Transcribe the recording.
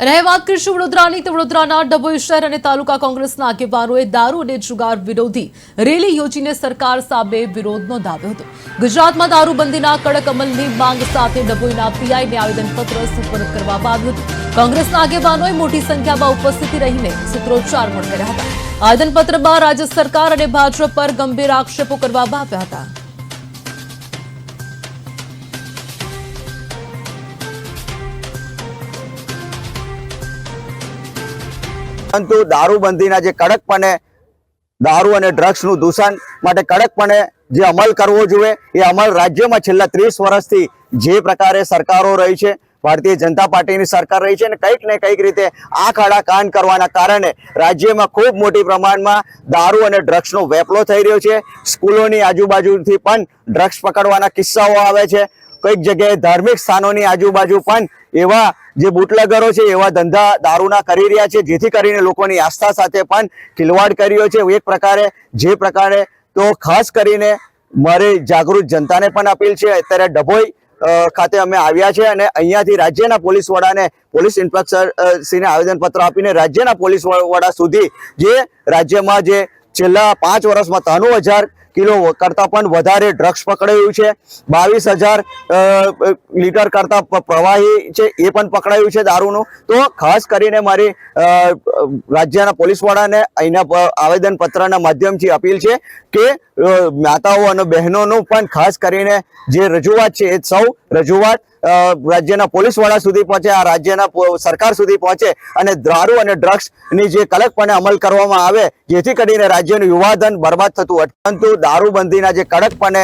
અને વાત કરીશું વડોદરાની તો વડોદરાના ડભોઈ શહેર અને તાલુકા કોંગ્રેસના આગેવાનોએ દારૂ અને જુગાર વિરોધી રેલી યોજીને સરકાર સામે વિરોધ નોંધાવ્યો હતો। ગુજરાતમાં દારૂબંધીના કડક અમલની માંગ સાથે ડભોઈના પીઆઈને આવેદનપત્ર સુપરત કરવામાં આવ્યું હતું। કોંગ્રેસના આગેવાનોએ મોટી સંખ્યામાં ઉપસ્થિત રહીને સૂત્રોચ્ચાર પણ કર્યા હતા। આવેદનપત્રમાં રાજ્ય સરકાર અને ભાજપ પર ગંભીર આક્ષેપો કરવામાં આવ્યા હતા। પરંતુ દારૂબંધીના જે કડકપણે દારૂ અને ડ્રગ્સનું દૂષણ માટે કડકપણે જે અમલ કરવો જોઈએ એ અમલ રાજ્યમાં છેલ્લા 30 વર્ષથી જે પ્રકારે સરકારો રહી છે, ભારતીય જનતા પાર્ટીની સરકાર રહી છે અને કંઈક ને કંઈક રીતે આંખ આડા કાન કરવાના કારણે રાજ્યમાં ખૂબ મોટી પ્રમાણમાં દારૂ અને ડ્રગ્સનો વેપલો થઈ રહ્યો છે। સ્કૂલોની આજુબાજુથી પણ ડ્રગ્સ પકડવાના કિસ્સાઓ આવે છે। કોઈક જગ્યાએ ધાર્મિક સ્થાનોની આજુબાજુ પણ એવા જે બુટલેગરો છે એવા ધંધા દારૂના કરી રહ્યા છે, જેથી કરીને લોકોની આસ્થા સાથે પણ ખિલવાડ કર્યો છે। એક પ્રકારે જે પ્રકારે તો ખાસ કરીને મારી જાગૃત જનતાને પણ અપીલ છે। અત્યારે ડભોઈ ખાતે અમે આવ્યા છે અને અહીંયાથી રાજ્યના પોલીસ વડાને, પોલીસ ઇન્સ્પેક્ટર શ્રીને આવેદનપત્ર આપીને રાજ્યના પોલીસ વડા સુધી જે રાજ્યમાં જે છેલ્લા 5 વર્ષમાં 93,000 કિલો કરતા પણ વધારે ડ્રગ્સ પકડાયું છે, 22,000 લીટર કરતા પ્રવાહી છે એ પણ પકડાયું છે દારૂનું। તો ખાસ કરીને મારી રાજ્યના પોલીસ વડાને અહીંના આવેદનપત્રના માધ્યમથી અપીલ છે કે માતાઓ અને બહેનોનું પણ ખાસ કરીને જે રજૂઆત છે એ સૌ રજૂઆત રાજ્યના પોલીસ વડા સુધી પહોંચે, આ રાજ્યના સરકાર સુધી પહોંચે અને દારૂ અને ડ્રગ્સની જે કડકપણે અમલ કરવામાં આવે, જેથી કરીને રાજ્યનું યુવાધન બરબાદ થતું અટકે। પરંતુ દારૂબંધીના જે કડકપણે